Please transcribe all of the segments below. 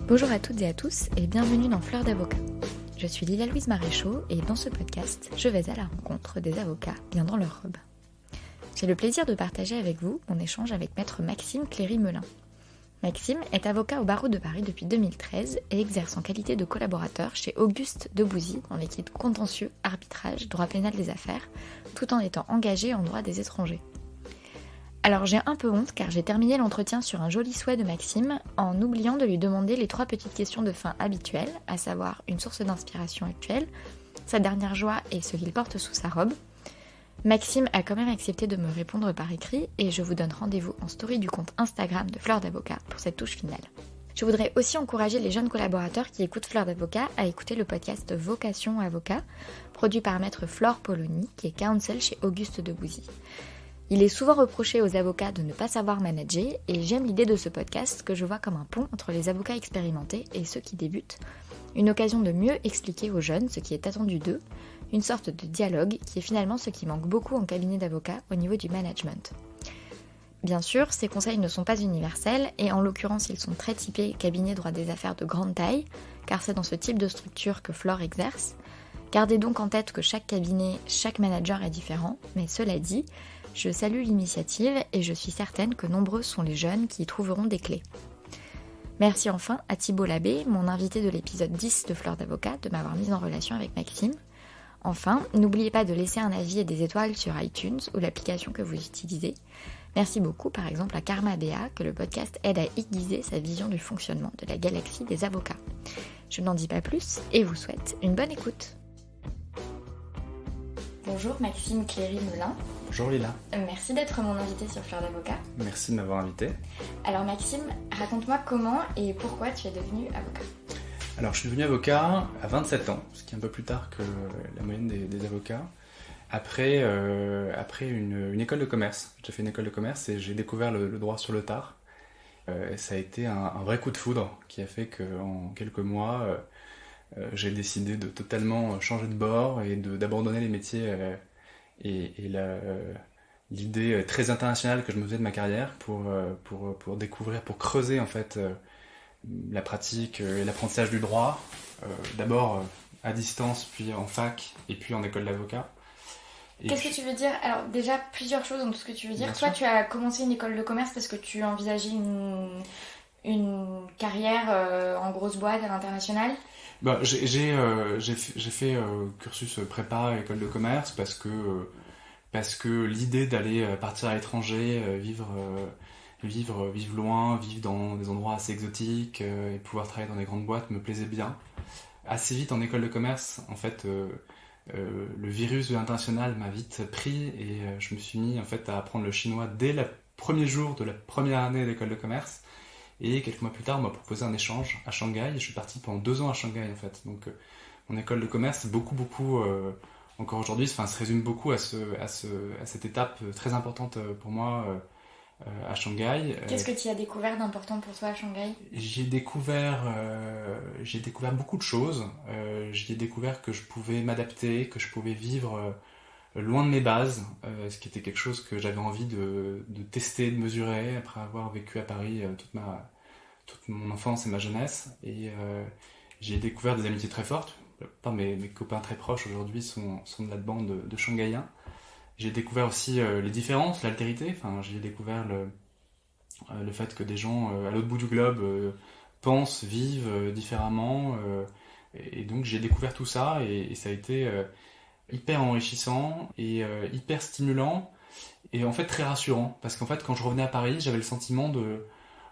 Bonjour à toutes et à tous et bienvenue dans Fleurs d'avocat. Je suis Lila-Louise Maréchaux et dans ce podcast, je vais à la rencontre des avocats bien dans leur robe. J'ai le plaisir de partager avec vous mon échange avec maître Maxime Cléry-Melin. Maxime est avocat au barreau de Paris depuis 2013 et exerce en qualité de collaborateur chez Auguste Debouzy dans l'équipe contentieux, arbitrage, droit pénal des affaires, tout en étant engagé en droit des étrangers. Alors j'ai un peu honte car j'ai terminé l'entretien sur un joli souhait de Maxime en oubliant de lui demander les 3 petites questions de fin habituelles, à savoir une source d'inspiration actuelle, sa dernière joie et ce qu'il porte sous sa robe. Maxime a quand même accepté de me répondre par écrit et je vous donne rendez-vous en story du compte Instagram de Fleurs d'avocat pour cette touche finale. Je voudrais aussi encourager les jeunes collaborateurs qui écoutent Fleurs d'avocat à écouter le podcast Vocation Avocat, produit par maître Flore Polony, qui est counsel chez Auguste Debouzy. Il est souvent reproché aux avocats de ne pas savoir manager et j'aime l'idée de ce podcast que je vois comme un pont entre les avocats expérimentés et ceux qui débutent, une occasion de mieux expliquer aux jeunes ce qui est attendu d'eux, une sorte de dialogue qui est finalement ce qui manque beaucoup en cabinet d'avocats au niveau du management. Bien sûr, ces conseils ne sont pas universels et en l'occurrence ils sont très typés cabinet droit des affaires de grande taille, car c'est dans ce type de structure que Flore exerce. Gardez donc en tête que chaque cabinet, chaque manager est différent, mais cela dit, je salue l'initiative et je suis certaine que nombreux sont les jeunes qui y trouveront des clés. Merci enfin à Thibault Labbé, mon invité de l'épisode 10 de Fleurs d'avocat, de m'avoir mise en relation avec Maxime. Enfin, n'oubliez pas de laisser un avis et des étoiles sur iTunes ou l'application que vous utilisez. Merci beaucoup par exemple à Karma Béa que le podcast aide à aiguiser sa vision du fonctionnement de la galaxie des avocats. Je n'en dis pas plus et vous souhaite une bonne écoute. Bonjour Maxime Cléry-Melin. Bonjour Lila. Merci d'être mon invité sur Fleurs d'avocat. Merci de m'avoir invité. Alors Maxime, raconte-moi comment et pourquoi tu es devenu avocat. Alors je suis devenu avocat à 27 ans, ce qui est un peu plus tard que la moyenne des avocats. Après une école de commerce. J'ai fait une école de commerce et j'ai découvert le droit sur le tard. Ça a été un vrai coup de foudre qui a fait qu'en quelques mois, j'ai décidé de totalement changer de bord et d'abandonner les métiers et l'idée très internationale que je me faisais de ma carrière pour découvrir, pour creuser en fait la pratique et l'apprentissage du droit, d'abord à distance, puis en fac et puis en école d'avocat. Qu'est-ce que tu veux dire? Alors déjà plusieurs choses dans tout ce que tu veux dire. Bien Toi sûr. tu as commencé une école de commerce parce que tu envisageais une carrière en grosse boîte à l'international. Bah, j'ai fait cursus prépa école de commerce parce que l'idée d'aller partir à l'étranger, vivre loin, vivre dans des endroits assez exotiques et pouvoir travailler dans des grandes boîtes me plaisait bien. Assez vite en école de commerce, en fait, le virus de l'international m'a vite pris et je me suis mis en fait à apprendre le chinois dès le premier jour de la première année d'école de commerce. Et quelques mois plus tard, on m'a proposé un échange à Shanghai et je suis parti pendant 2 ans à Shanghai en fait. Donc mon école de commerce, beaucoup, encore aujourd'hui, se résume beaucoup à cette étape très importante pour moi à Shanghai. Qu'est-ce que tu as découvert d'important pour toi à Shanghai? J'ai découvert beaucoup de choses. J'ai découvert que je pouvais m'adapter, que je pouvais vivre loin de mes bases, ce qui était quelque chose que j'avais envie de tester, de mesurer, après avoir vécu à Paris toute mon enfance et ma jeunesse. Et j'ai découvert des amitiés très fortes. Mes copains très proches aujourd'hui sont de la bande de Shanghaïens. J'ai découvert aussi les différences, l'altérité. J'ai découvert le fait que des gens à l'autre bout du globe pensent, vivent différemment. Et donc j'ai découvert tout ça et ça a été hyper enrichissant et hyper stimulant et en fait très rassurant parce qu'en fait quand je revenais à Paris j'avais le sentiment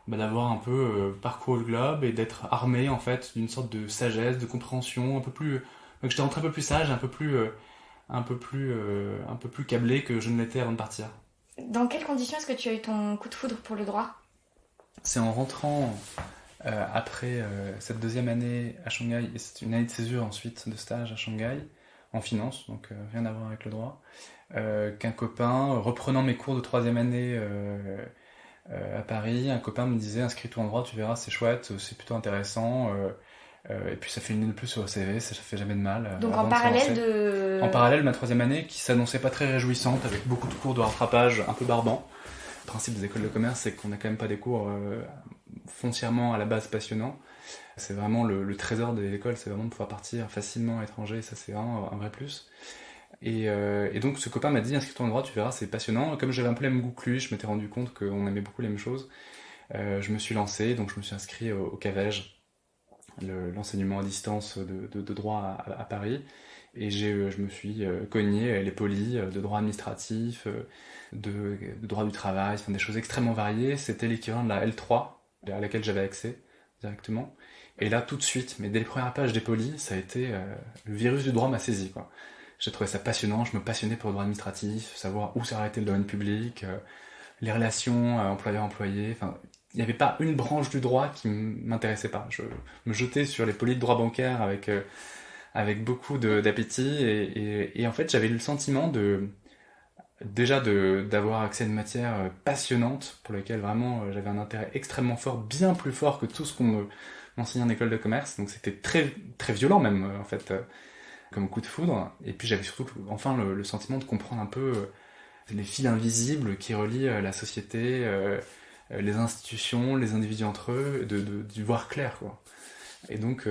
d'avoir un peu parcouru le globe et d'être armé en fait d'une sorte de sagesse, de compréhension un peu plus, donc j'étais rentré un peu plus sage, un peu plus câblé que je ne l'étais avant de partir. Dans quelles conditions est-ce que tu as eu ton coup de foudre pour le droit? C'est en rentrant après cette 2e année à Shanghai, et c'est une année de césure ensuite de stage à Shanghai en finance, donc rien à voir avec le droit, qu'un copain, reprenant mes cours de 3e année à Paris, un copain me disait inscris-toi en droit, tu verras, c'est chouette, c'est plutôt intéressant, et puis ça fait une année de plus sur le CV, ça fait jamais de mal. Donc en parallèle En parallèle, ma 3e année qui s'annonçait pas très réjouissante, avec beaucoup de cours de rattrapage un peu barbants. Le principe des écoles de commerce, c'est qu'on n'a quand même pas des cours foncièrement à la base passionnant. C'est vraiment le trésor des écoles, c'est vraiment de pouvoir partir facilement à l'étranger, ça c'est vraiment un vrai plus. Et donc ce copain m'a dit inscris-toi en droit, tu verras, c'est passionnant. Comme j'avais un peu les mêmes goûts que lui, je m'étais rendu compte qu'on aimait beaucoup les mêmes choses. Je me suis lancé, donc je me suis inscrit au CAVEJ, l'enseignement à distance de droit à Paris. Et je me suis cogné les polis de droit administratif, de droit du travail, enfin, des choses extrêmement variées. C'était l'équivalent de la L3 à laquelle j'avais accès directement. Et là, tout de suite, mais dès les premières pages des polis, ça a été le virus du droit m'a saisi, quoi. J'ai trouvé ça passionnant, je me passionnais pour le droit administratif, savoir où s'arrêtait le domaine public, les relations employeur-employé, enfin, il n'y avait pas une branche du droit qui m'intéressait pas. Je me jetais sur les polis de droit bancaire avec beaucoup d'appétit et en fait j'avais eu le sentiment d'avoir accès à une matière passionnante pour laquelle vraiment j'avais un intérêt extrêmement fort, bien plus fort que tout ce qu'on m'enseignait en école de commerce, donc c'était très, très violent même en fait comme coup de foudre. Et puis j'avais surtout enfin le sentiment de comprendre un peu les fils invisibles qui relient la société, les institutions, les individus entre eux, d'y voir clair, quoi. Et donc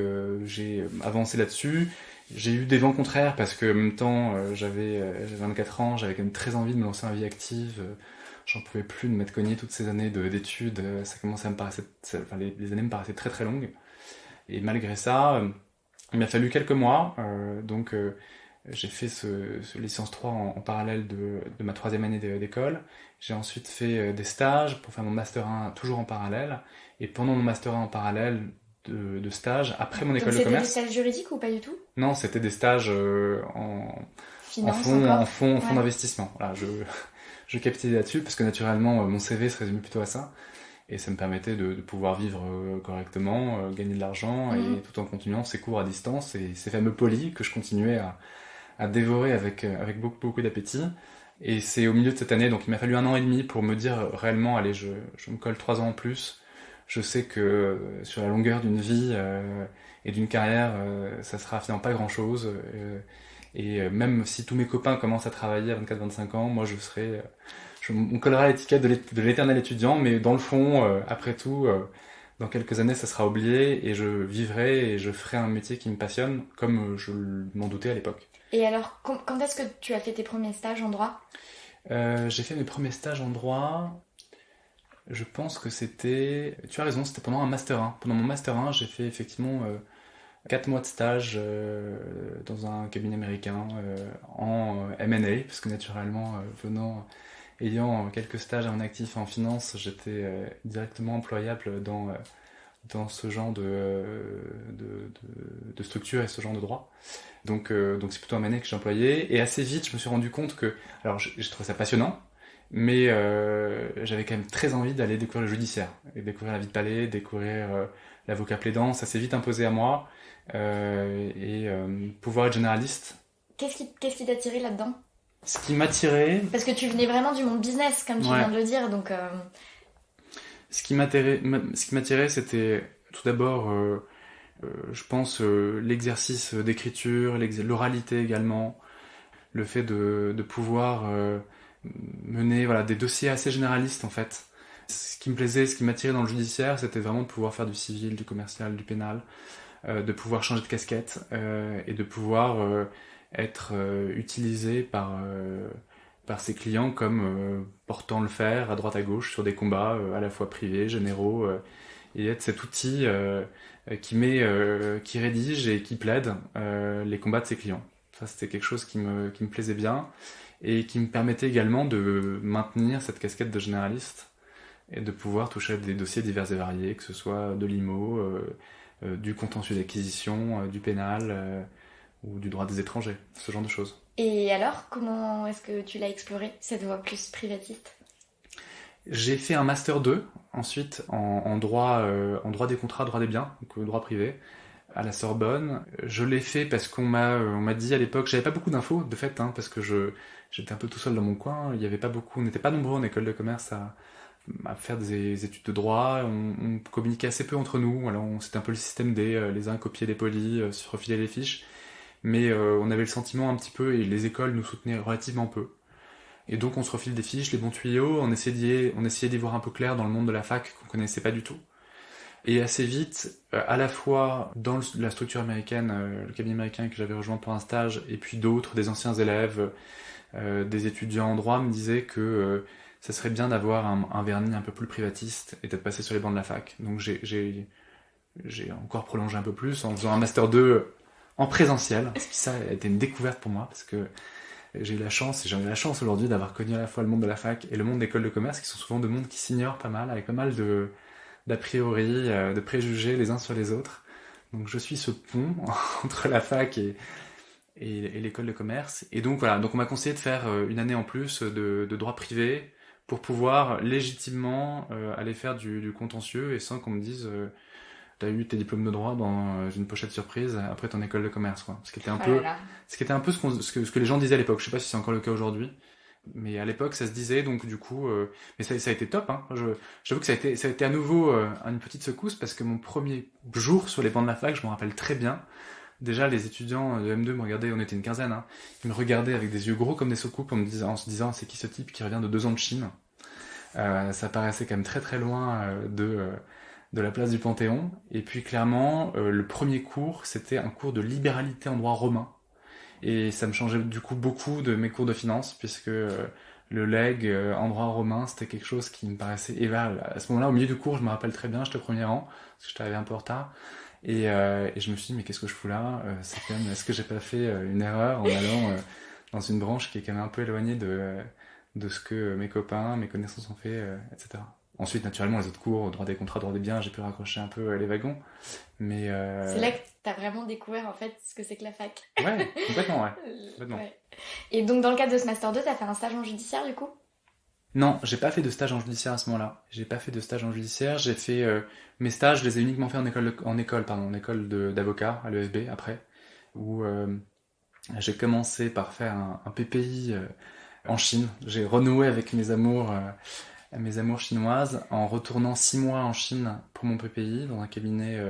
j'ai avancé là-dessus. J'ai eu des vents contraires parce que en même temps j'avais 24 ans, j'avais quand même très envie de me lancer dans la vie active. J'en pouvais plus de m'être cogné toutes ces années d'études. Ça commençait à me paraître, enfin, les années me paraissaient très très longues. Et malgré ça, il m'a fallu quelques mois. Donc j'ai fait ce licence 3 en parallèle de ma troisième année d'école. J'ai ensuite fait des stages pour faire mon master 1 toujours en parallèle. Et pendant mon master 1 en parallèle de stage, après mon Donc école de commerce... c'était des stages juridiques ou pas du tout? Non, c'était des stages Finance fonds encore? Ouais. d'investissement. Voilà, je capitalisais là-dessus parce que naturellement mon CV se résumait plutôt à ça. Et ça me permettait de pouvoir vivre correctement, gagner de l'argent et tout en continuant ces cours à distance et ces fameux polis que je continuais à dévorer avec beaucoup, beaucoup d'appétit. Et c'est au milieu de cette année, donc il m'a fallu 1 an et demi pour me dire réellement, allez, je me colle 3 ans en plus. Je sais que sur la longueur d'une vie et d'une carrière, ça sera finalement pas grand-chose. Même si tous mes copains commencent à travailler à 24-25 ans, moi on collera l'étiquette de l'éternel étudiant, mais dans le fond, après tout, dans quelques années, ça sera oublié et je vivrai et je ferai un métier qui me passionne, comme je m'en doutais à l'époque. Et alors, quand est-ce que tu as fait tes premiers stages en droit? J'ai fait mes premiers stages en droit, je pense que c'était... Tu as raison, c'était pendant un Master 1. Pendant mon Master 1, j'ai fait effectivement 4 mois de stage dans un cabinet américain en M&A, parce que naturellement, ayant quelques stages en actif en finance, j'étais directement employable dans ce genre de structure et ce genre de droit. Donc c'est plutôt un M&A que j'ai employé. Et assez vite, je me suis rendu compte que... Alors j'ai trouvé ça passionnant, mais j'avais quand même très envie d'aller découvrir le judiciaire, et découvrir la vie de palais, découvrir l'avocat plaidant. Ça s'est vite imposé à moi. Pouvoir être généraliste. Qu'est-ce qui t'a tiré là-dedans? Ce qui m'attirait... Parce que tu venais vraiment du monde business, comme tu viens de le dire, donc... Ce qui m'attirait, c'était tout d'abord, je pense, l'exercice d'écriture, l'oralité également, le fait de pouvoir mener voilà, des dossiers assez généralistes en fait. Ce qui me plaisait, ce qui m'attirait dans le judiciaire, c'était vraiment de pouvoir faire du civil, du commercial, du pénal, de pouvoir changer de casquette et de pouvoir être utilisé par ses clients comme portant le fer à droite à gauche sur des combats à la fois privés, généraux, et être cet outil qui rédige et qui plaide les combats de ses clients. Ça, c'était quelque chose qui me plaisait bien et qui me permettait également de maintenir cette casquette de généraliste et de pouvoir toucher à des dossiers divers et variés, que ce soit de l'IMO, du contentieux d'acquisition, du pénal ou du droit des étrangers, ce genre de choses. Et alors, comment est-ce que tu l'as exploré, cette voie plus privatiste? J'ai fait un Master 2, ensuite, en droit des contrats, droit des biens, donc droit privé, à la Sorbonne. Je l'ai fait parce qu'on m'a dit à l'époque, j'avais pas beaucoup d'infos, de fait, hein, parce que j'étais un peu tout seul dans mon coin, il y avait pas beaucoup, on n'était pas nombreux en école de commerce à faire des études de droit, on communiquait assez peu entre nous, alors c'était un peu le système les uns copiaient les polis, se refilaient les fiches, mais on avait le sentiment un petit peu, et les écoles nous soutenaient relativement peu. Et donc on se refile des fiches, les bons tuyaux, on essayait d'y voir un peu clair dans le monde de la fac qu'on connaissait pas du tout. Et assez vite, à la fois dans la structure américaine, le cabinet américain que j'avais rejoint pour un stage, et puis d'autres, des anciens élèves, des étudiants en droit me disaient que ça serait bien d'avoir un vernis un peu plus privatiste et d'être passé sur les bancs de la fac. Donc j'ai encore prolongé un peu plus en faisant un master 2 en présentiel. Ça a été une découverte pour moi parce que j'ai eu la chance, et j'en ai la chance aujourd'hui d'avoir connu à la fois le monde de la fac et le monde d'école de commerce, qui sont souvent deux mondes qui s'ignorent pas mal, avec pas mal d'a priori, de préjugés les uns sur les autres. Donc je suis ce pont entre la fac et l'école de commerce. Et donc voilà, donc on m'a conseillé de faire une année en plus de droit privé pour pouvoir légitimement aller faire du contentieux et sans qu'on me dise t'as eu tes diplômes de droit dans une pochette surprise après ton école de commerce, quoi. Ce qui était un peu, ce que les gens disaient à l'époque. Je sais pas si c'est encore le cas aujourd'hui, mais à l'époque ça se disait. Donc du coup, mais ça a été top. Hein. J'avoue que ça a été à nouveau une petite secousse parce que mon premier jour sur les bancs de la fac, je me rappelle très bien. Déjà, les étudiants de M2 me regardaient, on était une quinzaine, hein, ils me regardaient avec des yeux gros comme des soucoupes en se disant c'est qui ce type qui revient de 2 ans de Chine. Ça paraissait quand même très très loin de la place du Panthéon. Et puis clairement, le premier cours, c'était un cours de libéralité en droit romain. Et ça me changeait du coup beaucoup de mes cours de finance, puisque le leg en droit romain, c'était quelque chose qui me paraissait... Et à ce moment-là, au milieu du cours, je me rappelle très bien, j'étais au premier rang, parce que j'étais arrivé un peu en retard. Et je me suis dit, mais qu'est-ce que je fous là c'est quand même, est-ce que j'ai pas fait une erreur en allant dans une branche qui est quand même un peu éloignée de ce que mes copains, mes connaissances ont fait, etc. Ensuite, naturellement, les autres cours, droit des contrats, droit des biens, j'ai pu raccrocher un peu les wagons. Mais c'est là que t'as vraiment découvert en fait ce que c'est que la fac. Ouais, complètement, ouais. Complètement. Ouais. Et donc dans le cadre de ce Master 2, t'as fait un stage en judiciaire du coup? Non, j'ai pas fait de stage en judiciaire à ce moment-là. J'ai pas fait de stage en judiciaire. J'ai fait mes stages, je les ai uniquement fait en école d'avocat à l'ESB après, où j'ai commencé par faire un PPI en Chine. J'ai renoué avec mes amours chinoises en retournant 6 mois en Chine pour mon PPI dans un cabinet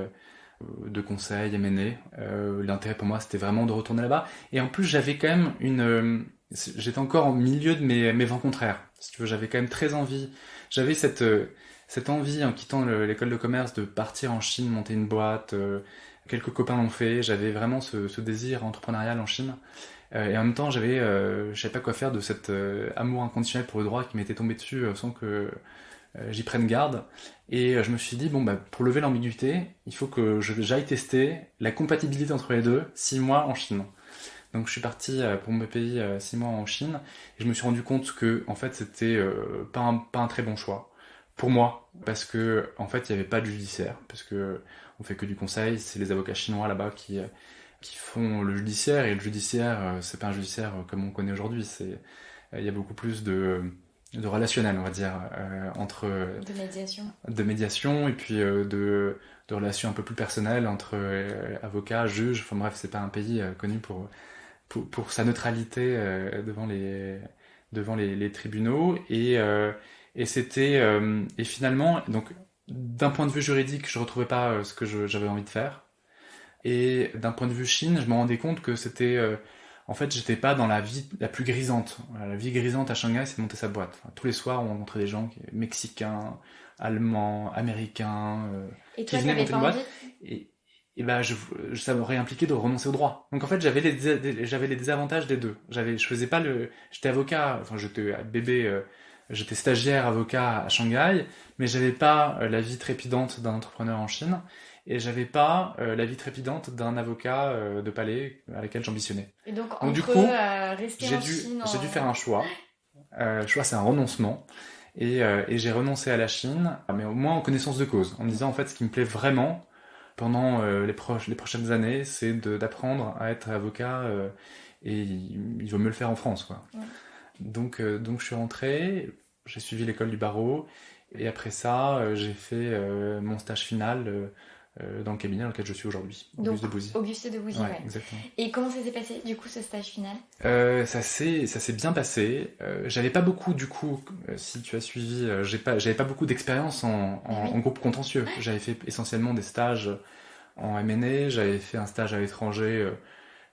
de conseil M&A. L'intérêt pour moi, c'était vraiment de retourner là-bas. Et en plus, j'avais quand même j'étais encore au milieu de mes vents contraires. Si tu veux, j'avais quand même très envie. J'avais cette envie, en quittant l'école de commerce, de partir en Chine, monter une boîte. Quelques copains l'ont fait. J'avais vraiment ce désir entrepreneurial en Chine. Et en même temps, je savais pas quoi faire de cet amour inconditionnel pour le droit qui m'était tombé dessus sans que j'y prenne garde. Et je me suis dit, bon, bah, pour lever l'ambiguïté, il faut que j'aille tester la compatibilité entre les deux, 6 mois en Chine. Donc je suis parti pour mon pays 6 mois en Chine, et je me suis rendu compte que en fait c'était pas un très bon choix pour moi, parce que en fait il n'y avait pas de judiciaire, parce que on fait que du conseil, c'est les avocats chinois là-bas qui font le judiciaire, et le judiciaire c'est pas un judiciaire comme on connaît aujourd'hui, il y a beaucoup plus de relationnel, on va dire, entre de médiation et puis de relations un peu plus personnelles entre avocats, juges. Enfin bref, c'est pas un pays connu pour sa neutralité devant les tribunaux. Et c'était et finalement, donc d'un point de vue juridique, je retrouvais pas ce que j'avais envie de faire. Et d'un point de vue Chine, je me rendais compte que c'était en fait, j'étais pas dans la vie la plus grisante. Voilà, la vie grisante à Shanghai, c'est de monter sa boîte. Enfin, tous les soirs, on rencontrait des gens mexicains, allemands, américains, et qui toi, venaient monter une boîte. envie Et ben, ça m'aurait impliqué de renoncer au droit. Donc en fait, j'avais les désavantages des deux. Je faisais pas j'étais avocat, enfin j'étais bébé, j'étais stagiaire avocat à Shanghai, mais j'avais pas la vie trépidante d'un entrepreneur en Chine. Et j'avais pas la vie trépidante d'un avocat de palais à laquelle j'ambitionnais. Et donc du coup, rester en Chine... j'ai dû faire un choix. Le choix, c'est un renoncement. Et j'ai renoncé à la Chine, mais au moins en connaissance de cause. En me disant, en fait, ce qui me plaît vraiment pendant les prochaines années, c'est d'apprendre à être avocat. Et il veut me le faire en France, quoi. Ouais. Donc je suis rentré, j'ai suivi l'école du barreau. Et après ça, j'ai fait mon stage final dans le cabinet dans lequel je suis aujourd'hui, Auguste de Bouzy. Auguste de Bouzy, ouais. Exactement. Et comment ça s'est passé, du coup, ce stage final ? Ça s'est bien passé. J'avais pas beaucoup, du coup, si tu as suivi, j'avais pas beaucoup d'expérience en groupe contentieux. J'avais fait essentiellement des stages en M&A, j'avais fait un stage à l'étranger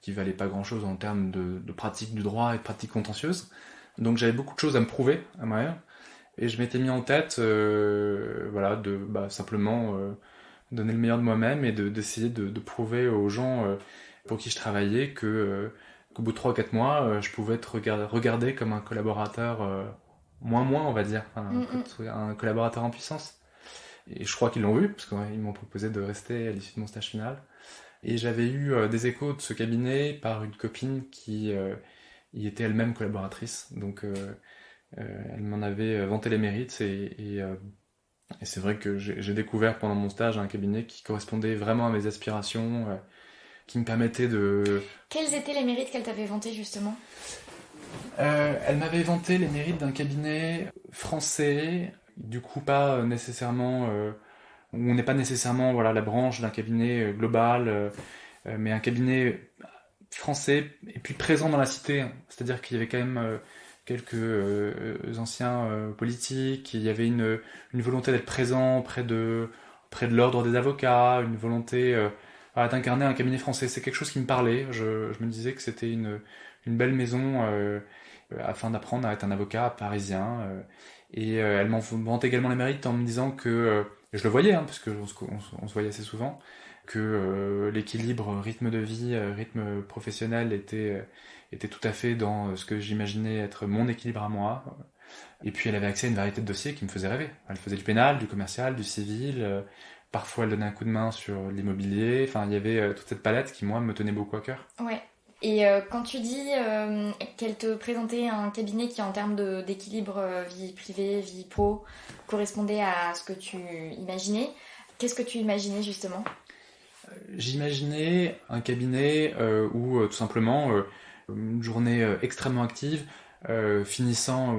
qui valait pas grand-chose en termes de pratique du droit et de pratique contentieuse. Donc j'avais beaucoup de choses à me prouver à moi-même. Et je m'étais mis en tête, voilà, simplement donner le meilleur de moi-même et d'essayer de prouver aux gens pour qui je travaillais qu'au bout de 3 ou 4 mois, je pouvais être regardé comme un collaborateur moins, on va dire, un collaborateur en puissance. Et je crois qu'ils l'ont vu, parce qu'ils m'ont proposé de rester à l'issue de mon stage final. Et j'avais eu des échos de ce cabinet par une copine qui y était elle-même collaboratrice. Donc elle m'en avait vanté les mérites et c'est vrai que j'ai découvert pendant mon stage un cabinet qui correspondait vraiment à mes aspirations, qui me permettait de... Quels étaient les mérites qu'elle t'avait vantés justement? Elle m'avait vanté les mérites d'un cabinet français, du coup pas nécessairement... où on n'est pas nécessairement voilà, la branche d'un cabinet global, mais un cabinet français et puis présent dans la cité. C'est-à-dire qu'il y avait quand même quelques anciens politiques, il y avait une volonté d'être présent près de l'ordre des avocats, une volonté voilà, d'incarner un cabinet français. C'est quelque chose qui me parlait. Je me disais que c'était une belle maison afin d'apprendre à être un avocat parisien. Et elle m'en vantait également les mérites en me disant que, et je le voyais, parce que on se voyait assez souvent, que l'équilibre rythme de vie, rythme professionnel était tout à fait dans ce que j'imaginais être mon équilibre à moi. Et puis elle avait accès à une variété de dossiers qui me faisaient rêver. Elle faisait du pénal, du commercial, du civil, parfois elle donnait un coup de main sur l'immobilier, enfin il y avait toute cette palette qui moi me tenait beaucoup à cœur. Ouais. Et quand tu dis qu'elle te présentait un cabinet qui en termes d'équilibre vie privée, vie pro, correspondait à ce que tu imaginais, qu'est-ce que tu imaginais justement? J'imaginais un cabinet où tout simplement une journée extrêmement active, finissant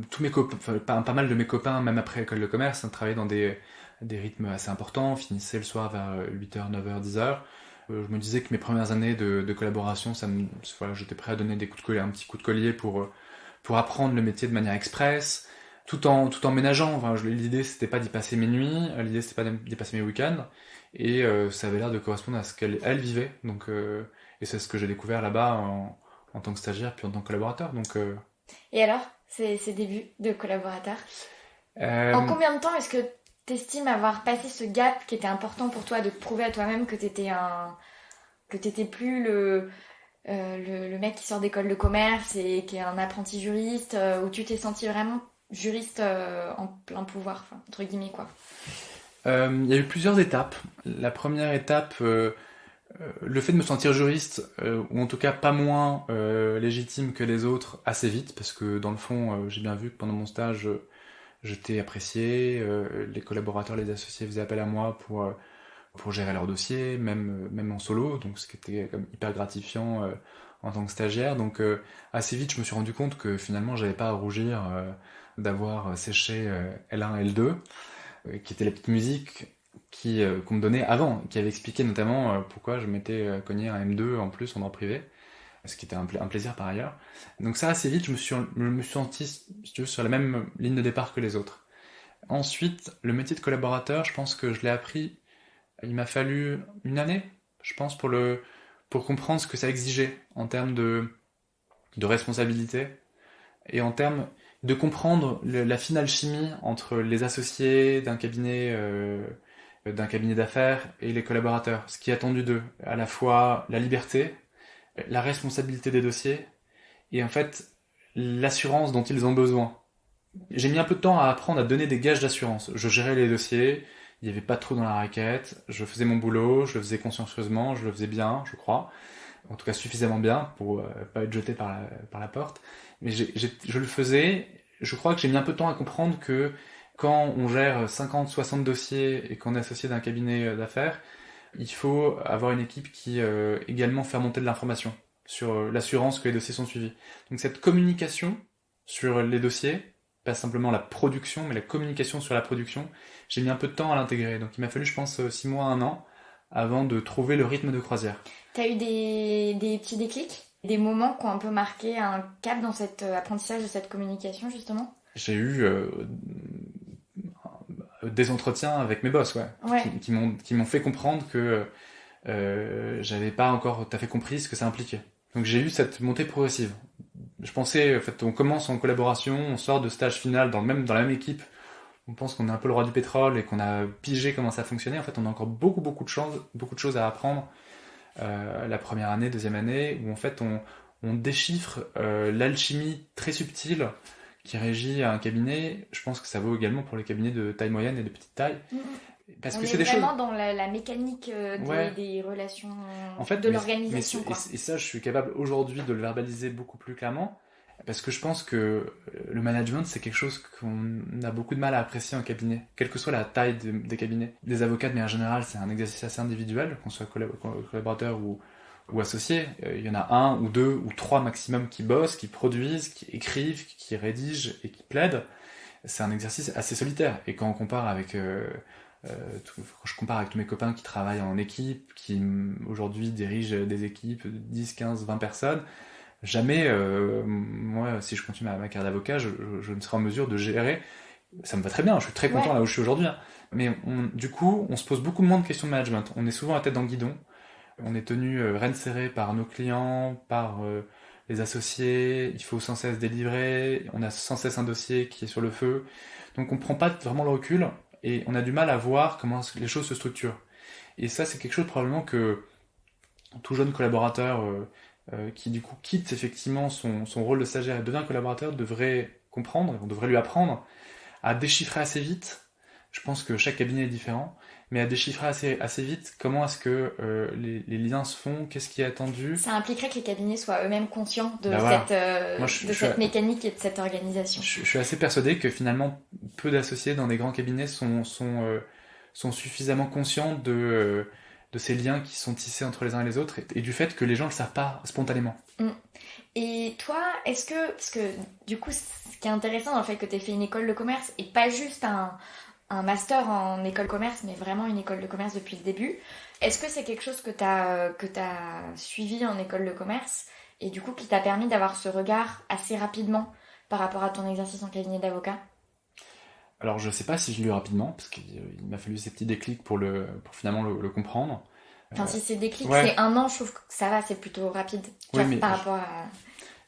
tous mes copains, pas mal de mes copains, même après l'école de commerce, travaillaient dans des rythmes assez importants, finissaient le soir vers 8h, 9h, 10h. Je me disais que mes premières années de collaboration, voilà, j'étais prêt à donner des coups de collier, un petit coup de collier pour apprendre le métier de manière express, tout en ménageant. Enfin, l'idée c'était pas d'y passer mes nuits, l'idée c'était pas d'y passer mes week-ends, et ça avait l'air de correspondre à ce qu'elle vivait. Donc, et c'est ce que j'ai découvert là-bas en tant que stagiaire puis en tant que collaborateur. Donc, Et alors, ces débuts de collaborateur, en euh, combien de temps est-ce que tu estimes avoir passé ce gap qui était important pour toi de te prouver à toi-même que t'étais plus le mec qui sort d'école de commerce et qui est un apprenti juriste, où tu t'es senti vraiment juriste en plein pouvoir, enfin, entre guillemets quoi. il y a eu plusieurs étapes. La première étape, le fait de me sentir juriste, ou en tout cas pas moins légitime que les autres, assez vite, parce que dans le fond, j'ai bien vu que pendant mon stage, j'étais apprécié, les collaborateurs, les associés faisaient appel à moi pour gérer leurs dossiers, même en solo, donc ce qui était comme hyper gratifiant en tant que stagiaire. Donc assez vite, je me suis rendu compte que finalement, j'avais pas à rougir d'avoir séché L1 et L2, qui étaient les petites musiques qu'on me donnait avant, qui avait expliqué notamment pourquoi je m'étais cogné un M2 en plus en droit privé, ce qui était un plaisir par ailleurs. Donc ça, assez vite, je me suis senti, si tu veux, sur la même ligne de départ que les autres. Ensuite, le métier de collaborateur, je pense que je l'ai appris, il m'a fallu une année, je pense, pour comprendre ce que ça exigeait en termes de responsabilité et en termes de comprendre la fine alchimie entre les associés d'un cabinet d'affaires et les collaborateurs. Ce qui est attendu d'eux, à la fois la liberté, la responsabilité des dossiers et en fait l'assurance dont ils ont besoin. J'ai mis un peu de temps à apprendre à donner des gages d'assurance. Je gérais les dossiers, il n'y avait pas trop dans la raquette, je faisais mon boulot, je le faisais consciencieusement, je le faisais bien, je crois. En tout cas suffisamment bien pour pas être jeté par la porte. Mais je le faisais, je crois que j'ai mis un peu de temps à comprendre que quand on gère 50, 60 dossiers et qu'on est associé d'un cabinet d'affaires, il faut avoir une équipe qui également fait remonter de l'information sur l'assurance que les dossiers sont suivis. Donc cette communication sur les dossiers, pas simplement la production, mais la communication sur la production, j'ai mis un peu de temps à l'intégrer. Donc il m'a fallu, je pense, 6 mois, 1 an, avant de trouver le rythme de croisière. T'as eu des petits déclics? Des moments qui ont un peu marqué un cap dans cet apprentissage de cette communication, justement? J'ai eu des entretiens avec mes boss, Ouais. qui m'ont fait comprendre que j'avais pas encore tout à fait compris ce que ça impliquait. Donc j'ai eu cette montée progressive. Je pensais, en fait, on commence en collaboration, on sort de stage final dans la même équipe. on pense qu'on est un peu le roi du pétrole et qu'on a pigé comment ça fonctionnait. En fait, on a encore beaucoup de choses à apprendre la première année, deuxième année, où en fait on déchiffre l'alchimie très subtile qui régit un cabinet. Je pense que ça vaut également pour les cabinets de taille moyenne et de petite taille. Parce On que est c'est des choses. vraiment dans la mécanique Ouais. des relations, En fait, de l'organisation, quoi. et ça, je suis capable aujourd'hui de le verbaliser beaucoup plus clairement, parce que je pense que le management, c'est quelque chose qu'on a beaucoup de mal à apprécier en cabinet, quelle que soit la taille des cabinets. Des avocats, de manière générale, c'est un exercice assez individuel, qu'on soit collaborateur ou associé. Il y en a un ou deux ou trois maximum qui bossent, qui produisent, qui écrivent, qui rédigent et qui plaident. C'est un exercice assez solitaire. Et quand on compare avec quand je compare avec tous mes copains qui travaillent en équipe, qui aujourd'hui dirigent des équipes de 10, 15, 20 personnes, jamais, moi, si je continue ma carrière d'avocat, je ne serai en mesure de gérer. Ça me va très bien, je suis très content là où je suis aujourd'hui. Hein. Mais du coup, on se pose beaucoup moins de questions de management. On est souvent la tête dans le guidon. On est tenu rêne serrée par nos clients, par les associés. Il faut sans cesse délivrer. On a sans cesse un dossier qui est sur le feu. Donc on prend pas vraiment le recul et on a du mal à voir comment les choses se structurent. Et ça, c'est quelque chose probablement que tout jeune collaborateur qui du coup quitte effectivement son rôle de stagiaire et devient collaborateur devrait comprendre, on devrait lui apprendre à déchiffrer assez vite. Je pense que chaque cabinet est différent, mais à déchiffrer assez vite comment est-ce que les liens se font, qu'est-ce qui est attendu. Ça impliquerait que les cabinets soient eux-mêmes conscients de Voilà. cette mécanique et de cette organisation. Je suis assez persuadé que finalement, peu d'associés dans des grands cabinets sont suffisamment conscients de ces liens qui sont tissés entre les uns et les autres et du fait que les gens ne le savent pas spontanément. Et toi, est-ce que, parce que du coup, ce qui est intéressant dans le fait que tu aies fait une école de commerce et pas juste un master en école de commerce, mais vraiment une école de commerce depuis le début, est-ce que c'est quelque chose que tu as suivi en école de commerce et du coup qui t'a permis d'avoir ce regard assez rapidement par rapport à ton exercice en cabinet d'avocat? Alors je sais pas si je l'ai eu rapidement, parce qu'il m'a fallu ces petits déclics pour finalement le comprendre. Enfin, si c'est déclic, Ouais. c'est un an, je trouve que ça va, c'est plutôt rapide. Oui, mais par rapport à...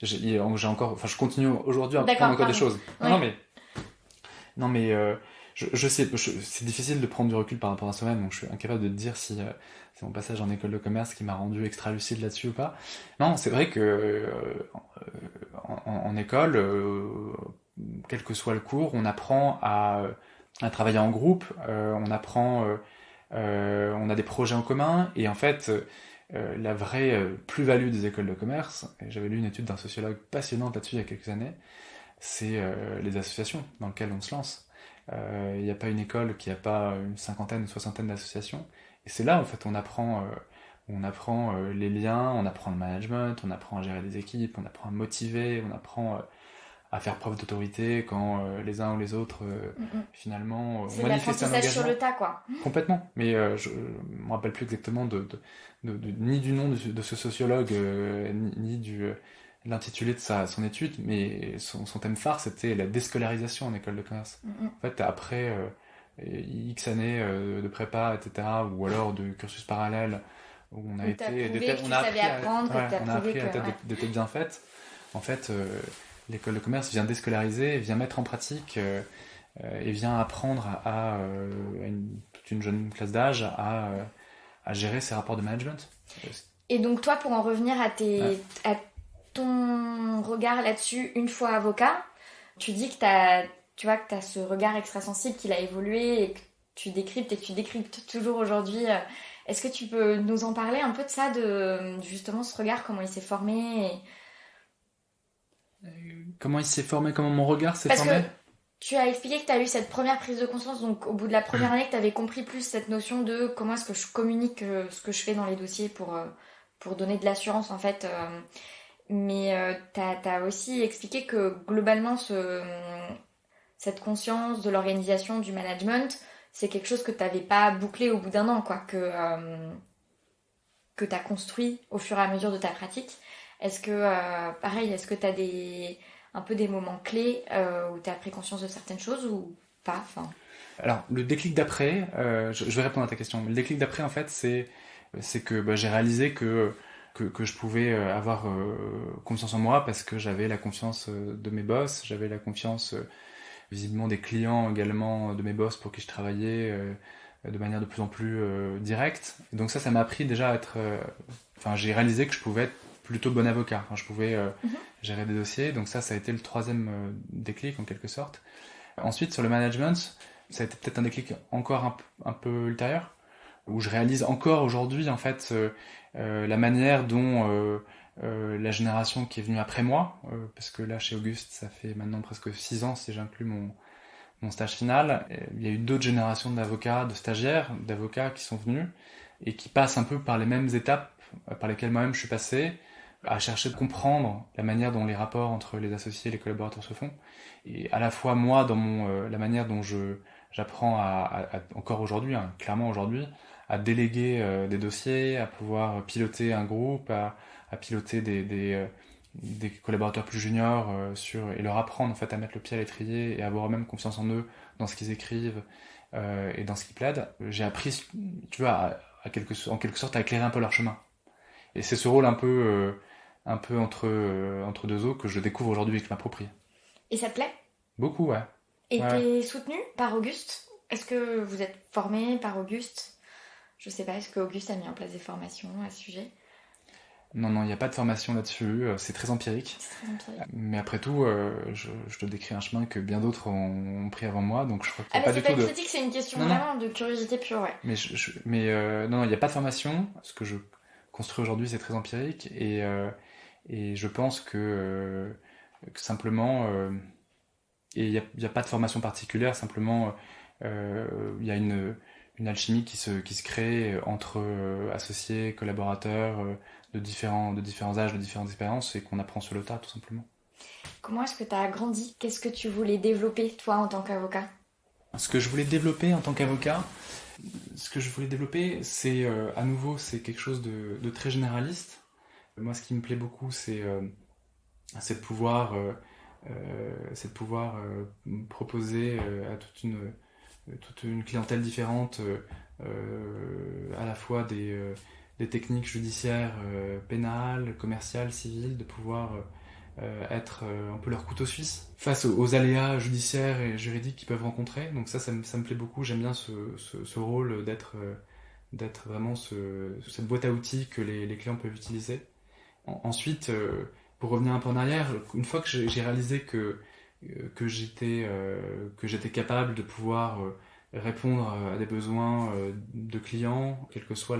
j'ai encore, enfin je continue aujourd'hui à D'accord, apprendre encore des pardon. choses. Ouais. Non mais je sais, c'est difficile de prendre du recul par rapport à soi-même, donc je suis incapable de te dire si c'est mon passage en école de commerce qui m'a rendu extra lucide là-dessus ou pas. Non, c'est vrai que en école, quel que soit le cours, on apprend à travailler en groupe, on a des projets en commun, et en fait, la vraie plus-value des écoles de commerce, et j'avais lu une étude d'un sociologue passionnante là-dessus il y a quelques années, c'est les associations dans lesquelles on se lance. Il n'y a pas une école qui n'a pas une cinquantaine, une soixantaine d'associations, et c'est là en fait on apprend les liens, on apprend le management, on apprend à gérer des équipes, on apprend à motiver, on apprend à faire preuve d'autorité quand les uns ou les autres finalement C'est de manifestent un l'apprentissage sur engagement. le tas, quoi. Complètement, mais je me rappelle plus exactement ni du nom de ce sociologue, ni de l'intitulé de son étude, mais son thème phare c'était la déscolarisation en école de commerce. En fait, après X années de prépa, etc., ou alors de cursus parallèle, où on a Où t'as été, prouvé que tu savais apprendre, que t'as on a prouvé appris à que... la tête des têtes bien faites. En fait, l'école de commerce vient déscolariser, vient mettre en pratique et vient apprendre à toute une jeune classe d'âge à gérer ses rapports de management. Et donc toi, pour en revenir à ton regard là-dessus, une fois avocat, tu dis que tu vois que t'as ce regard extrasensible qu'il a évolué et que tu décryptes et que tu décryptes toujours aujourd'hui. Est-ce que tu peux nous en parler un peu de ça, de justement ce regard, comment il s'est formé Comment il s'est formé, comment mon regard s'est Parce formé? que tu as expliqué que tu as eu cette première prise de conscience, donc au bout de la première année, que tu avais compris plus cette notion de comment est-ce que je communique ce que je fais dans les dossiers pour donner de l'assurance en fait. Mais tu as aussi expliqué que globalement, cette conscience de l'organisation, du management, c'est quelque chose que tu n'avais pas bouclé au bout d'un an, quoi, que tu as construit au fur et à mesure de ta pratique. Est-ce que, pareil, est-ce que tu as un peu des moments clés où tu as pris conscience de certaines choses ou pas, enfin... Alors, le déclic d'après, je vais répondre à ta question. Le déclic d'après, en fait, c'est que j'ai réalisé que je pouvais avoir confiance en moi parce que j'avais la confiance de mes boss, j'avais la confiance visiblement des clients également de mes boss pour qui je travaillais de manière de plus en plus directe. Et donc ça m'a appris déjà à être... Enfin, j'ai réalisé que je pouvais être plutôt bon avocat. Enfin, je pouvais gérer des dossiers. Donc ça a été le troisième déclic en quelque sorte. Ensuite, sur le management, ça a été peut-être un déclic encore un peu ultérieur, où je réalise encore aujourd'hui en fait la manière dont la génération qui est venue après moi, parce que là chez Auguste ça fait maintenant presque 6 ans si j'inclus mon stage final, il y a eu d'autres générations d'avocats, de stagiaires, d'avocats qui sont venus et qui passent un peu par les mêmes étapes par lesquelles moi-même je suis passé, à chercher de comprendre la manière dont les rapports entre les associés et les collaborateurs se font, et à la fois moi dans la manière dont j'apprends encore aujourd'hui, hein, clairement aujourd'hui, à déléguer des dossiers, à pouvoir piloter un groupe, à piloter des collaborateurs plus juniors et leur apprendre en fait à mettre le pied à l'étrier et avoir même confiance en eux dans ce qu'ils écrivent et dans ce qu'ils plaident. J'ai appris, tu vois, en quelque sorte à éclairer un peu leur chemin. Et c'est ce rôle un peu entre deux eaux que je découvre aujourd'hui et que je m'approprie. Et ça te plaît? Beaucoup, ouais. Et Ouais. t'es soutenu par Auguste? Est-ce que vous êtes formé par Auguste? Je sais pas, est-ce que Auguste a mis en place des formations à ce sujet? Non, il n'y a pas de formation là-dessus, c'est très empirique. C'est très empirique. Mais après tout, je te décris un chemin que bien d'autres ont pris avant moi, donc je crois qu'il n'y a pas C'est du pas tout une de... critique, c'est une question Non. vraiment de curiosité pure, ouais. Mais non, il n'y a pas de formation. Ce que je construis aujourd'hui, c'est très empirique. Et je pense que simplement... et il n'y a pas de formation particulière, simplement il y a une alchimie qui se crée entre associés, collaborateurs de différents âges, de différentes expériences, et qu'on apprend sur le tas, tout simplement. Comment est-ce que tu as grandi? Qu'est-ce que tu voulais développer, toi, en tant qu'avocat? Ce que je voulais développer en tant qu'avocat, c'est à nouveau, c'est quelque chose de très généraliste. Moi, ce qui me plaît beaucoup, c'est de pouvoir proposer à toute une clientèle différente, à la fois des techniques judiciaires, pénales, commerciales, civiles, de pouvoir être un peu leur couteau suisse face aux aléas judiciaires et juridiques qu'ils peuvent rencontrer. Donc ça me plaît beaucoup. J'aime bien ce rôle d'être vraiment cette boîte à outils que les clients peuvent utiliser. Ensuite, pour revenir un peu en arrière, une fois que j'ai réalisé que j'étais capable de pouvoir répondre à des besoins de clients, quelle que soit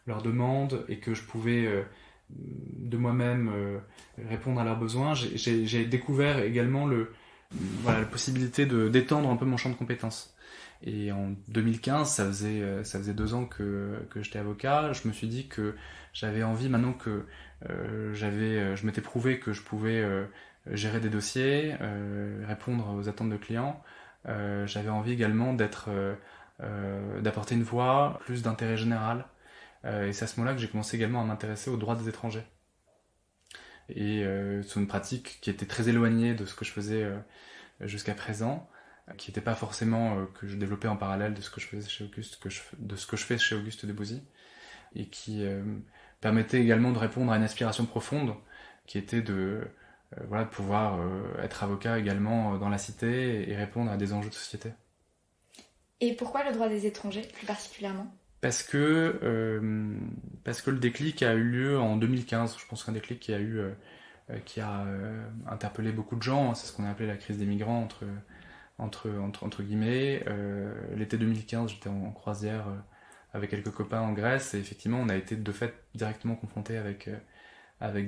leur demande, et que je pouvais de moi-même répondre à leurs besoins, j'ai découvert également la possibilité d'étendre un peu mon champ de compétences. Et en 2015, ça faisait 2 ans que j'étais avocat, je me suis dit que j'avais envie, maintenant que je m'étais prouvé que je pouvais gérer des dossiers, répondre aux attentes de clients, j'avais envie également d'apporter une voix, plus d'intérêt général. Et c'est à ce moment-là que j'ai commencé également à m'intéresser aux droits des étrangers. Et c'est une pratique qui était très éloignée de ce que je faisais jusqu'à présent, qui n'était pas forcément que je développais en parallèle de ce que je faisais chez Auguste, de ce que je fais chez Auguste Debouzy, et qui permettait également de répondre à une aspiration profonde, qui était de pouvoir être avocat également dans la cité et répondre à des enjeux de société. Et pourquoi le droit des étrangers, plus particulièrement ? Parce que le déclic a eu lieu en 2015. Je pense qu'un déclic qui a interpellé beaucoup de gens. C'est ce qu'on a appelé la crise des migrants, entre guillemets. L'été 2015, j'étais en croisière avec quelques copains en Grèce, et effectivement, on a été de fait directement confrontés avec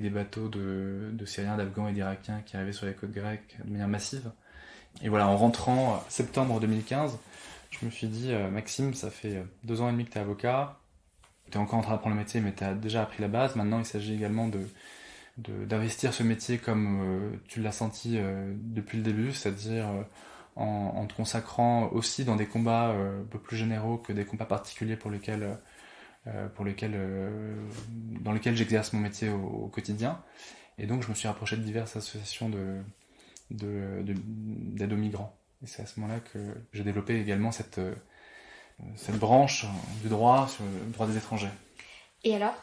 des bateaux de Syriens, d'Afghans et d'Irakiens qui arrivaient sur les côtes grecques de manière massive. Et voilà, en rentrant septembre 2015, je me suis dit, Maxime, ça fait 2 ans et demi que tu es avocat, tu es encore en train d'apprendre le métier, mais tu as déjà appris la base. Maintenant, il s'agit également d'investir ce métier comme tu l'as senti depuis le début, c'est-à-dire en te consacrant aussi dans des combats un peu plus généraux que des combats particuliers dans lesquels j'exerce mon métier au quotidien. Et donc, je me suis rapproché de diverses associations d'aide aux migrants. Et c'est à ce moment-là que j'ai développé également cette branche du droit sur le droit des étrangers. Et alors ?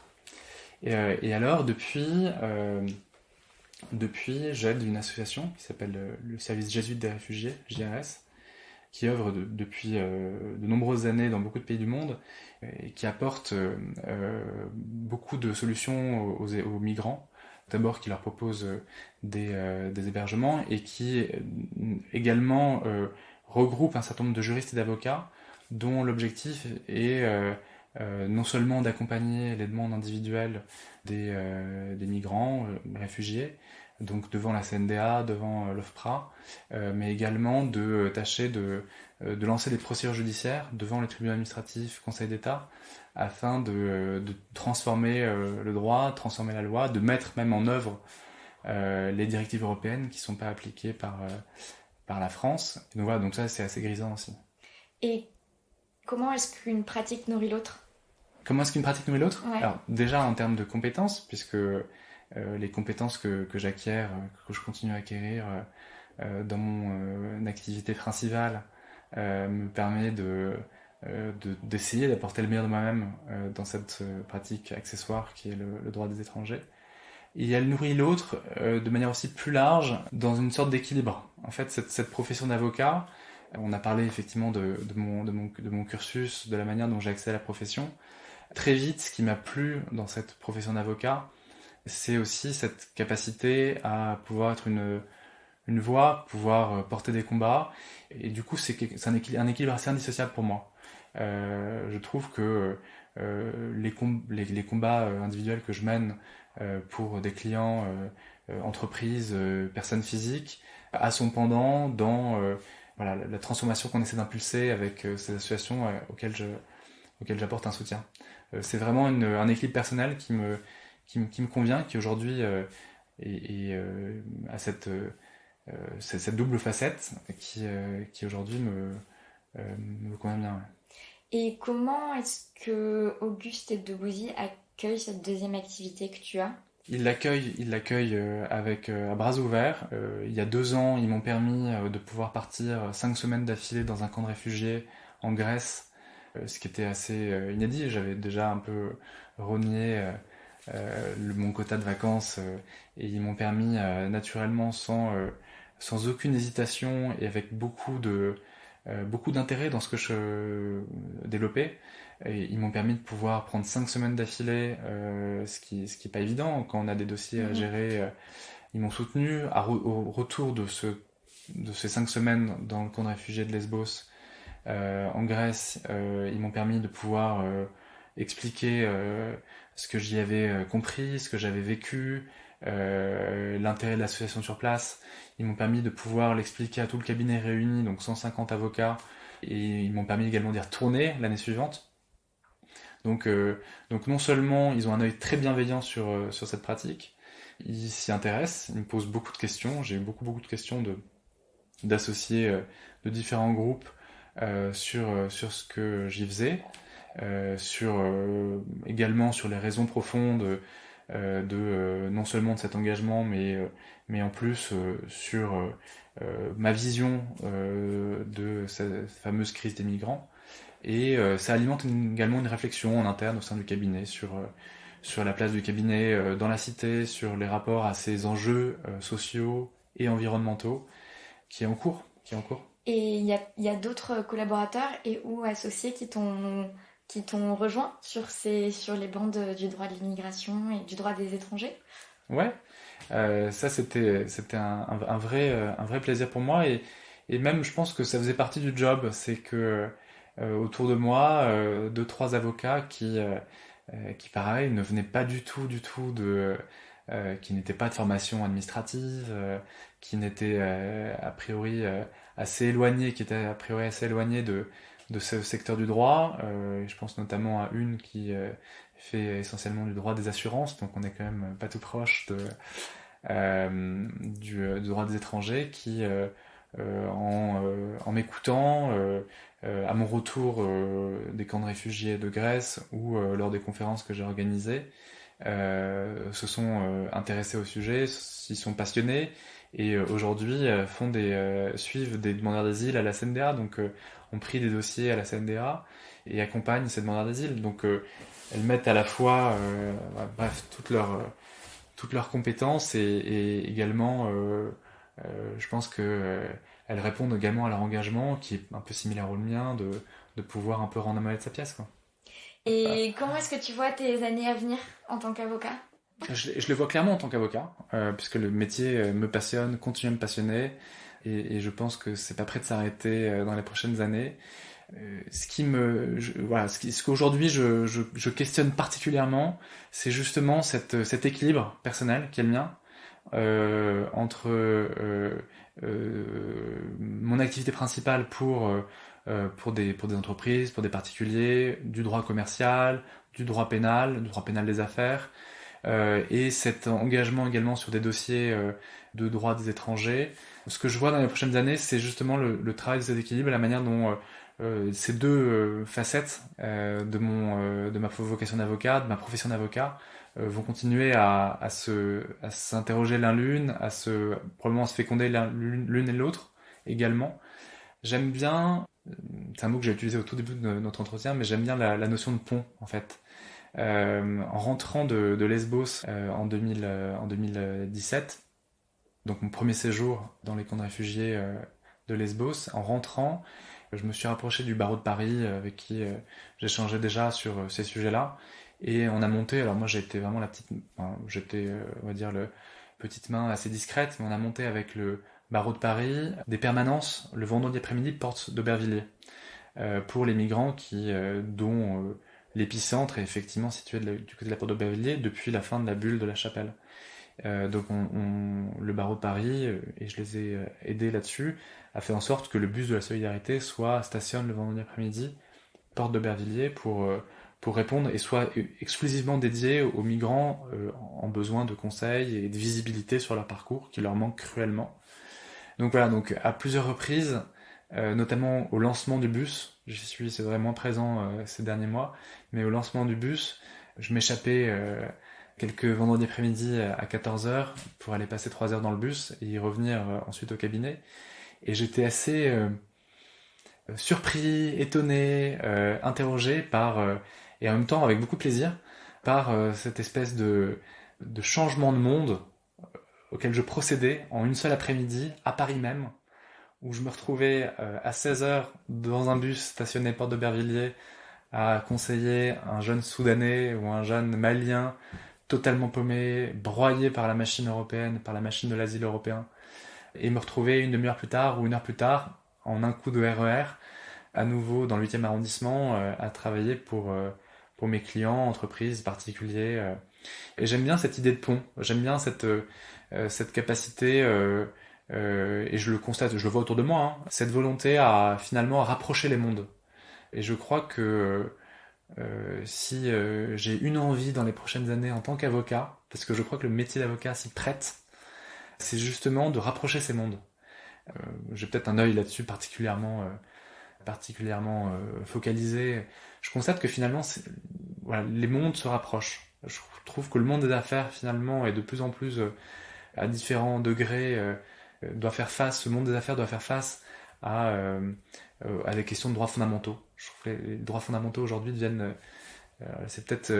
Et alors, depuis Depuis, j'aide une association qui s'appelle le Service Jésuite des Réfugiés, JRS, qui œuvre depuis de nombreuses années dans beaucoup de pays du monde et qui apporte beaucoup de solutions aux migrants. D'abord, qui leur propose des hébergements et qui également regroupe un certain nombre de juristes et d'avocats dont l'objectif est non seulement d'accompagner les demandes individuelles des migrants, réfugiés, donc devant la CNDA, devant l'OFPRA, mais également de tâcher de lancer des procédures judiciaires devant les tribunaux administratifs, Conseil d'État, afin de transformer le droit, transformer la loi, de mettre même en œuvre les directives européennes qui ne sont pas appliquées par la France. Et donc voilà, donc ça c'est assez grisant aussi. Et comment est-ce qu'une pratique nourrit l'autre? Comment est-ce qu'une pratique nourrit l'autre? Ouais. Alors déjà en termes de compétences, puisque les compétences que j'acquiers, que je continue à acquérir dans mon activité principale, me permet d'essayer d'apporter le meilleur de moi-même dans cette pratique accessoire qui est le droit des étrangers. Et elle nourrit l'autre de manière aussi plus large, dans une sorte d'équilibre. En fait, cette profession d'avocat, on a parlé effectivement de mon cursus, de la manière dont j'ai accès à la profession. Très vite, ce qui m'a plu dans cette profession d'avocat, c'est aussi cette capacité à pouvoir être une voix, pouvoir porter des combats. Et du coup, c'est un équilibre assez indissociable pour moi. Je trouve que les combats individuels que je mène pour des clients, entreprises, personnes physiques, a son pendant dans voilà, la transformation qu'on essaie d'impulser avec ces associations auxquelles j'apporte un soutien. C'est vraiment un équilibre personnel qui me convient, qui aujourd'hui a cette double facette qui aujourd'hui me convient bien. Ouais. Et comment est-ce que Auguste Debouzy accueille cette deuxième activité que tu as? Il l'accueille avec à bras ouverts. Il y a 2 ans, ils m'ont permis de pouvoir partir 5 semaines d'affilée dans un camp de réfugiés en Grèce, ce qui était assez inédit. J'avais déjà un peu renié mon quota de vacances et ils m'ont permis naturellement sans aucune hésitation et avec beaucoup d'intérêt dans ce que je développais. Et ils m'ont permis de pouvoir prendre 5 semaines d'affilée, ce qui est pas évident quand on a des dossiers à gérer. Ils m'ont soutenu au retour de ces 5 semaines dans le camp de réfugiés de Lesbos en Grèce. Ils m'ont permis de pouvoir expliquer ce que j'y avais compris, ce que j'avais vécu, l'intérêt de l'association sur place. Ils m'ont permis de pouvoir l'expliquer à tout le cabinet réuni, donc 150 avocats, et ils m'ont permis également d'y retourner l'année suivante. Donc non seulement ils ont un œil très bienveillant sur cette pratique, ils s'y intéressent, ils me posent beaucoup de questions. J'ai eu beaucoup de questions d'associés de différents groupes sur ce que j'y faisais, également sur les raisons profondes non seulement de cet engagement, mais en plus sur ma vision de cette fameuse crise des migrants. Et ça alimente également une réflexion en interne au sein du cabinet sur la place du cabinet dans la cité, sur les rapports à ces enjeux sociaux et environnementaux qui est en cours. Et il y a d'autres collaborateurs et ou associés qui t'ont rejoint sur les bancs du droit de l'immigration et du droit des étrangers? Ouais, ça c'était un vrai plaisir pour moi et même je pense que ça faisait partie du job, c'est que autour de moi 2-3 avocats qui pareil ne venaient pas du tout qui n'étaient pas de formation administrative, qui n'étaient a priori assez éloignés, qui étaient a priori assez éloignés de ce secteur du droit. Je pense notamment à une qui fait essentiellement du droit des assurances, donc on est quand même pas tout proche du droit des étrangers, qui en m'écoutant à mon retour des camps de réfugiés de Grèce ou lors des conférences que j'ai organisées, se sont intéressés au sujet, s'y sont passionnés et aujourd'hui suivent des demandeurs d'asile à la CNDA, donc ont pris des dossiers à la CNDA et accompagnent ces demandeurs d'asile. Donc elles mettent à la fois bref toute toutes leurs compétences et également, je pense que elles répondent également à leur engagement, qui est un peu similaire au mien, de pouvoir un peu rendre la monnaie de sa pièce, quoi. Et comment est-ce que tu vois tes années à venir en tant qu'avocat? Je le vois clairement en tant qu'avocat, puisque le métier me passionne, continue à me passionner, et je pense que c'est pas prêt de s'arrêter dans les prochaines années. Ce qu'aujourd'hui je questionne particulièrement, c'est justement cet équilibre personnel qui est le mien entre mon activité principale pour des entreprises, pour des particuliers, du droit commercial, du droit pénal des affaires, et cet engagement également sur des dossiers de droit des étrangers. Ce que je vois dans les prochaines années, c'est justement le travail de cet équilibre, la manière dont ces deux facettes de ma vocation d'avocat, de ma profession d'avocat, vont continuer à s'interroger l'un l'une, probablement à se féconder l'une et l'autre également. J'aime bien, c'est un mot que j'ai utilisé au tout début de notre entretien, mais j'aime bien la notion de pont, en fait. En rentrant de Lesbos en 2017, donc mon premier séjour dans les camps de réfugiés de Lesbos, en rentrant, je me suis rapproché du barreau de Paris avec qui j'échangeais déjà sur ces sujets-là, et on a monté, alors moi j'étais vraiment on va dire, le petite main assez discrète, mais on a monté avec le barreau de Paris des permanences le vendredi après-midi porte d'Aubervilliers pour les migrants dont l'épicentre est effectivement situé du côté de la porte d'Aubervilliers depuis la fin de la bulle de la Chapelle. Donc le barreau de Paris, et je les ai aidés là-dessus, a fait en sorte que le bus de la solidarité stationne le vendredi après-midi, porte d'Aubervilliers, pour répondre et soit exclusivement dédié aux migrants en besoin de conseils et de visibilité sur leur parcours qui leur manque cruellement. Donc voilà, donc à plusieurs reprises, notamment au lancement du bus, c'est vraiment présent ces derniers mois, mais au lancement du bus, je m'échappais quelques vendredis après-midi à 14h pour aller passer 3 heures dans le bus et y revenir ensuite au cabinet. Et j'étais assez surpris, étonné, interrogé et en même temps avec beaucoup de plaisir, par cette espèce de changement de monde auquel je procédais en une seule après-midi, à Paris même, où je me retrouvais à 16h dans un bus stationné porte d'Aubervilliers à conseiller un jeune Soudanais ou un jeune Malien totalement paumé, broyé par la machine européenne, par la machine de l'asile européen, et me retrouver une demi-heure plus tard ou une heure plus tard, en un coup de RER, à nouveau dans le 8e arrondissement, à travailler pour mes clients, entreprises, particuliers. Et j'aime bien cette idée de pont, j'aime bien cette capacité, et je le constate, je le vois autour de moi, hein, cette volonté à finalement rapprocher les mondes. Et je crois que si j'ai une envie dans les prochaines années en tant qu'avocat, parce que je crois que le métier d'avocat s'y prête, c'est justement de rapprocher ces mondes. J'ai peut-être un œil là-dessus particulièrement focalisé. Je constate que finalement, voilà, les mondes se rapprochent. Je trouve que le monde des affaires finalement est de plus en plus à différents degrés ce monde des affaires doit faire face à des questions de droits fondamentaux. Je trouve que les droits fondamentaux aujourd'hui deviennent, c'est peut-être,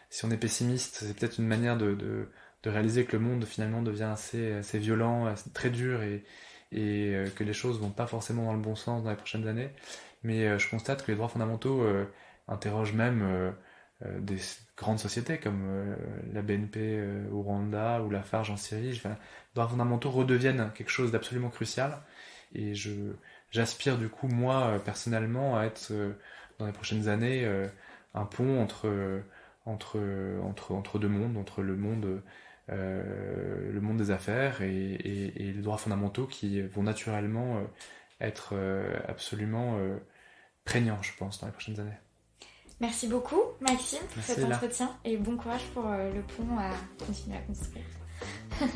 si on est pessimiste, c'est peut-être une manière de réaliser que le monde finalement devient assez violent, très dur, et que les choses vont pas forcément dans le bon sens dans les prochaines années. Mais je constate que les droits fondamentaux interrogent même des grandes sociétés comme la BNP au Rwanda ou Lafarge en Syrie. Les droits fondamentaux redeviennent quelque chose d'absolument crucial, et j'aspire du coup moi personnellement à être dans les prochaines années un pont entre deux mondes, entre le monde des affaires et les droits fondamentaux qui vont naturellement être absolument prégnants, je pense, dans les prochaines années. Merci beaucoup, Maxime, pour Merci, cet entretien, et bon courage pour le pont à continuer à construire.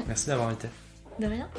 Merci d'avoir invité. De rien.